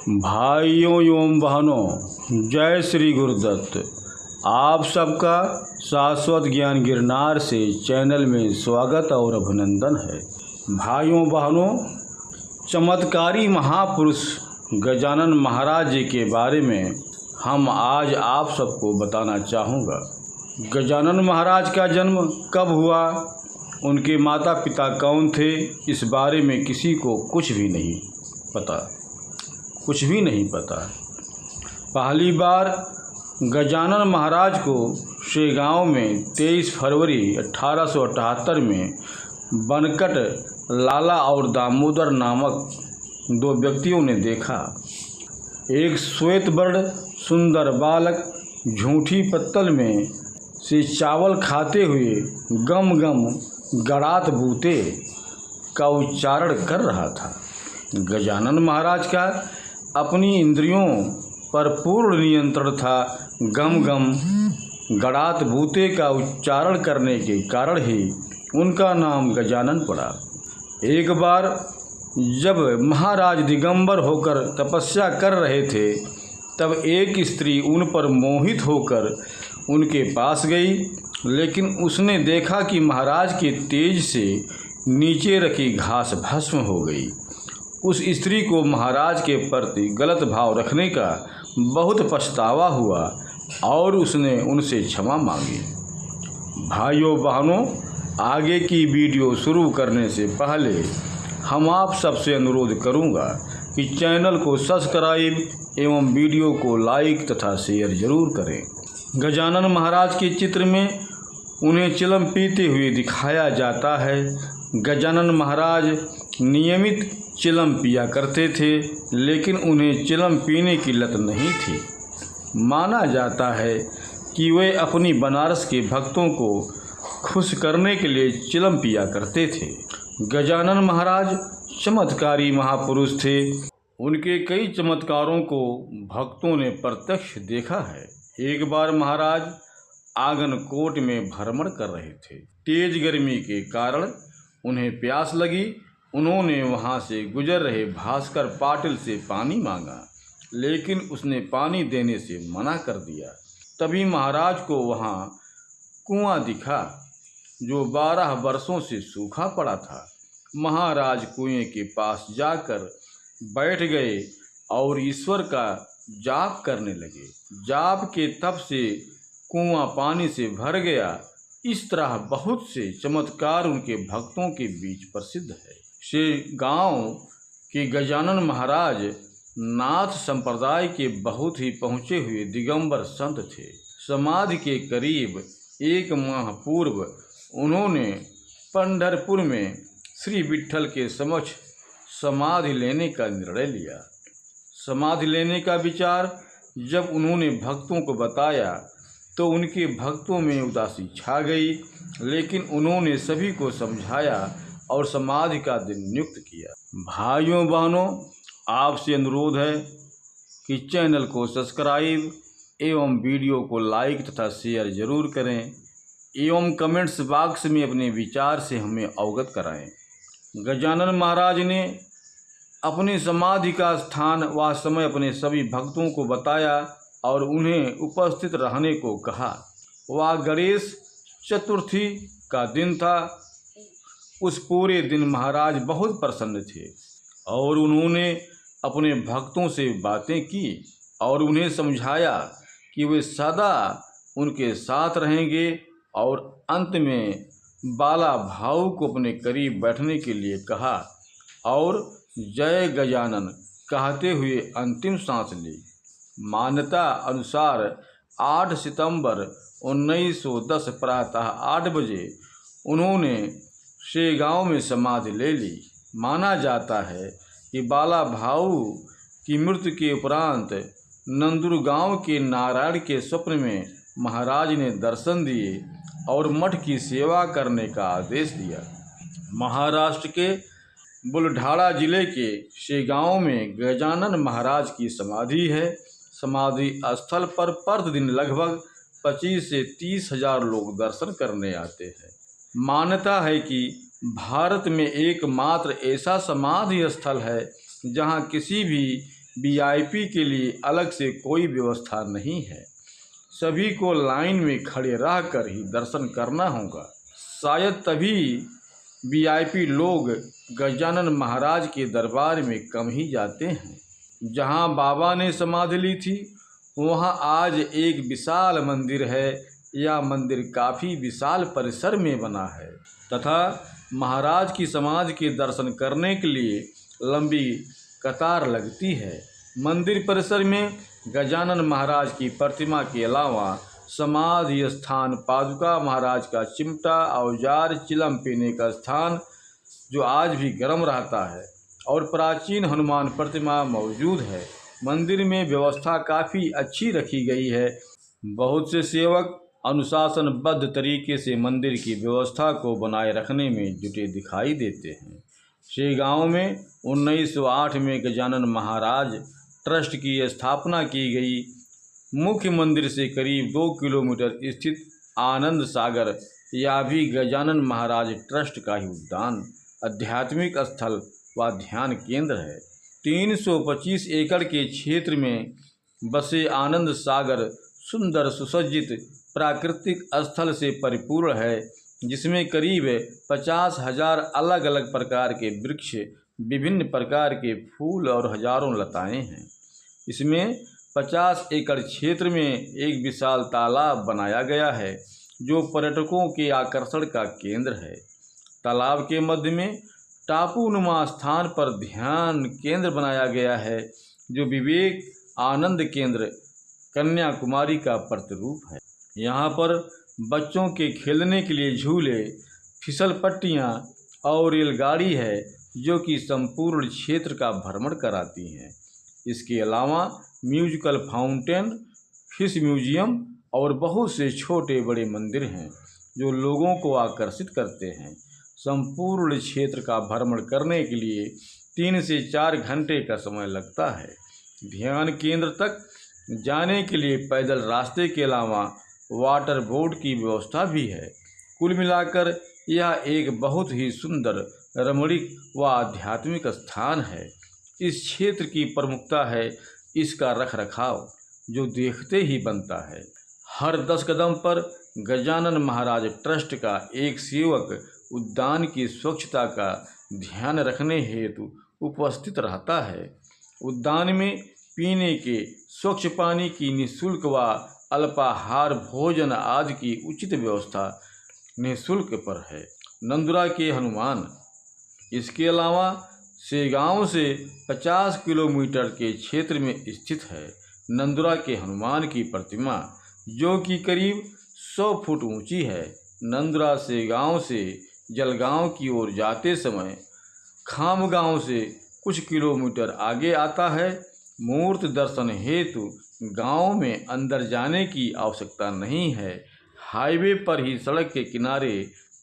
भाइयों एवं बहनों, जय श्री गुरुदत्त। आप सबका शाश्वत ज्ञान गिरनार से चैनल में स्वागत और अभिनंदन है। भाइयों बहनों, चमत्कारी महापुरुष गजानन महाराज जी के बारे में हम आज आप सबको बताना चाहूँगा। गजानन महाराज का जन्म कब हुआ, उनके माता पिता कौन थे, इस बारे में किसी को कुछ भी नहीं पता। पहली बार गजानन महाराज को शेगांव में 23 फरवरी 1878 में बनकट लाला और दामोदर नामक दो व्यक्तियों ने देखा। एक श्वेत वर्ण सुंदर बालक झूठी पत्तल में से चावल खाते हुए गम गम गड़ात बूते का उच्चारण कर रहा था। गजानन महाराज का अपनी इंद्रियों पर पूर्ण नियंत्रण था। गम गम गड़ात बूते का उच्चारण करने के कारण ही उनका नाम गजानन पड़ा। एक बार जब महाराज दिगंबर होकर तपस्या कर रहे थे, तब एक स्त्री उन पर मोहित होकर उनके पास गई, लेकिन उसने देखा कि महाराज के तेज से नीचे रखी घास भस्म हो गई। उस स्त्री को महाराज के प्रति गलत भाव रखने का बहुत पछतावा हुआ और उसने उनसे क्षमा मांगी। भाइयों बहनों, आगे की वीडियो शुरू करने से पहले हम आप सबसे अनुरोध करूंगा कि चैनल को सब्सक्राइब एवं वीडियो को लाइक तथा शेयर जरूर करें। गजानन महाराज के चित्र में उन्हें चिलम पीते हुए दिखाया जाता है। गजानन महाराज नियमित चिलम पिया करते थे, लेकिन उन्हें चिलम पीने की लत नहीं थी। माना जाता है कि वे अपनी बनारस के भक्तों को खुश करने के लिए चिलम पिया करते थे। गजानन महाराज चमत्कारी महापुरुष थे। उनके कई चमत्कारों को भक्तों ने प्रत्यक्ष देखा है। एक बार महाराज आंगनकोट में भ्रमण कर रहे थे। तेज गर्मी के कारण उन्हें प्यास लगी। उन्होंने वहां से गुजर रहे भास्कर पाटिल से पानी मांगा, लेकिन उसने पानी देने से मना कर दिया। तभी महाराज को वहां कुआं दिखा जो 12 वर्षों से सूखा पड़ा था। महाराज कुएं के पास जाकर बैठ गए और ईश्वर का जाप करने लगे। जाप के तप से कुआं पानी से भर गया। इस तरह बहुत से चमत्कार उनके भक्तों के बीच प्रसिद्ध है। गांव के गजानन महाराज नाथ संप्रदाय के बहुत ही पहुँचे हुए दिगंबर संत थे। समाधि के करीब 1 माह पूर्व उन्होंने पंढरपुर में श्री विट्ठल के समक्ष समाधि लेने का निर्णय लिया। समाधि लेने का विचार जब उन्होंने भक्तों को बताया तो उनके भक्तों में उदासी छा गई, लेकिन उन्होंने सभी को समझाया और समाधि का दिन नियुक्त किया। भाइयों बहनों, आपसे अनुरोध है कि चैनल को सब्सक्राइब एवं वीडियो को लाइक तथा शेयर जरूर करें एवं कमेंट्स बॉक्स में अपने विचार से हमें अवगत कराएं। गजानन महाराज ने अपनी समाधि का स्थान व समय अपने सभी भक्तों को बताया और उन्हें उपस्थित रहने को कहा। वह गणेश चतुर्थी का दिन था। उस पूरे दिन महाराज बहुत प्रसन्न थे और उन्होंने अपने भक्तों से बातें की और उन्हें समझाया कि वे सदा उनके साथ रहेंगे और अंत में बाला भाऊ को अपने करीब बैठने के लिए कहा और जय गजानन कहते हुए अंतिम सांस ली। मान्यता अनुसार 8 सितंबर 1910 प्रातः 8 बजे उन्होंने शेगांव में समाधि ले ली। माना जाता है कि बाला भाऊ की मृत्यु के उपरांत नंदुर गांव के नारायण के स्वप्न में महाराज ने दर्शन दिए और मठ की सेवा करने का आदेश दिया। महाराष्ट्र के बुलढाणा जिले के शेगांव में गजानन महाराज की समाधि है। समाधि स्थल पर प्रतिदिन लगभग 25 से 30 हजार लोग दर्शन करने आते हैं। मान्यता है कि भारत में एकमात्र ऐसा समाधि स्थल है जहां किसी भी वीआईपी के लिए अलग से कोई व्यवस्था नहीं है। सभी को लाइन में खड़े रहकर ही दर्शन करना होगा। शायद तभी वीआईपी लोग गजानन महाराज के दरबार में कम ही जाते हैं। जहां बाबा ने समाधि ली थी वहां आज एक विशाल मंदिर है। यह मंदिर काफ़ी विशाल परिसर में बना है तथा महाराज की समाधि के दर्शन करने के लिए लंबी कतार लगती है। मंदिर परिसर में गजानन महाराज की प्रतिमा के अलावा समाधि स्थान, पादुका महाराज का चिमटा, औजार, चिलम पीने का स्थान जो आज भी गर्म रहता है और प्राचीन हनुमान प्रतिमा मौजूद है। मंदिर में व्यवस्था काफ़ी अच्छी रखी गई है। बहुत से सेवक अनुशासनबद्ध तरीके से मंदिर की व्यवस्था को बनाए रखने में जुटे दिखाई देते हैं। श्री गांव में 1908 में गजानन महाराज ट्रस्ट की स्थापना की गई। मुख्य मंदिर से करीब 2 किलोमीटर स्थित आनंद सागर या भी गजानन महाराज ट्रस्ट का ही उद्यान आध्यात्मिक स्थल व ध्यान केंद्र है। 325 एकड़ के क्षेत्र में बसे आनंद सागर सुंदर सुसज्जित प्राकृतिक स्थल से परिपूर्ण है, जिसमें करीब 50,000 अलग अलग प्रकार के वृक्ष, विभिन्न प्रकार के फूल और हजारों लताएं हैं। इसमें 50 एकड़ क्षेत्र में एक विशाल तालाब बनाया गया है जो पर्यटकों के आकर्षण का केंद्र है। तालाब के मध्य में टापूनुमा स्थान पर ध्यान केंद्र बनाया गया है जो विवेक आनंद केंद्र कन्याकुमारी का प्रतिरूप है। यहाँ पर बच्चों के खेलने के लिए झूले, फिसल पट्टियाँ और रेलगाड़ी है जो कि संपूर्ण क्षेत्र का भ्रमण कराती हैं। इसके अलावा म्यूजिकल फाउंटेन, फिश म्यूजियम और बहुत से छोटे बड़े मंदिर हैं जो लोगों को आकर्षित करते हैं। संपूर्ण क्षेत्र का भ्रमण करने के लिए 3 से 4 घंटे का समय लगता है। ध्यान केंद्र तक जाने के लिए पैदल रास्ते के अलावा वाटर बोर्ड की व्यवस्था भी है। कुल मिलाकर यह एक बहुत ही सुंदर, रमणीक व आध्यात्मिक स्थान है। इस क्षेत्र की प्रमुखता है इसका रखरखाव जो देखते ही बनता है। हर 10 कदम पर गजानन महाराज ट्रस्ट का एक सेवक उद्यान की स्वच्छता का ध्यान रखने हेतु उपस्थित रहता है। उद्यान में पीने के स्वच्छ पानी की निःशुल्क व अल्पाहार भोजन आदि की उचित व्यवस्था निःशुल्क पर है। नंदुरा के हनुमान, इसके अलावा शेगांव से 50 किलोमीटर के क्षेत्र में स्थित है नंदुरा के हनुमान की प्रतिमा जो कि करीब 100 फुट ऊंची है। नंदुरा शेगांव से जलगांव की ओर जाते समय खामगांव से कुछ किलोमीटर आगे आता है। मूर्ति दर्शन हेतु गांव में अंदर जाने की आवश्यकता नहीं है। हाईवे पर ही सड़क के किनारे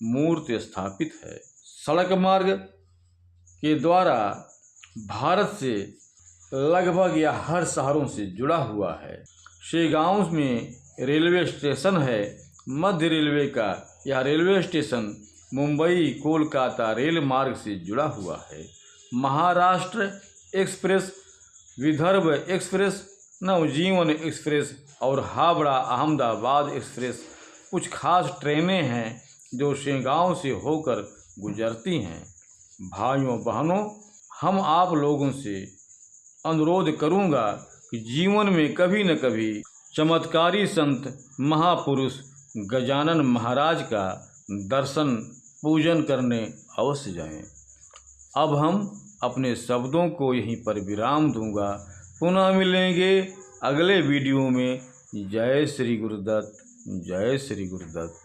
मूर्ति स्थापित है। सड़क मार्ग के द्वारा भारत से लगभग यह हर शहरों से जुड़ा हुआ है। शेगांव में रेलवे स्टेशन है। मध्य रेलवे का यह railway station Mumbai Kolkata rail मार्ग से जुड़ा हुआ है। महाराष्ट्र एक्सप्रेस, विदर्भ एक्सप्रेस, नवजीवन एक्सप्रेस और हावड़ा अहमदाबाद एक्सप्रेस कुछ खास ट्रेनें हैं जो शेगांव से होकर गुजरती हैं। भाइयों बहनों, हम आप लोगों से अनुरोध करूंगा कि जीवन में कभी न कभी चमत्कारी संत महापुरुष गजानन महाराज का दर्शन पूजन करने अवश्य जाएं। अब हम अपने शब्दों को यहीं पर विराम दूंगा। पुनः मिलेंगे अगले वीडियो में। जय श्री गुरुदत्त, जय श्री गुरुदत्त।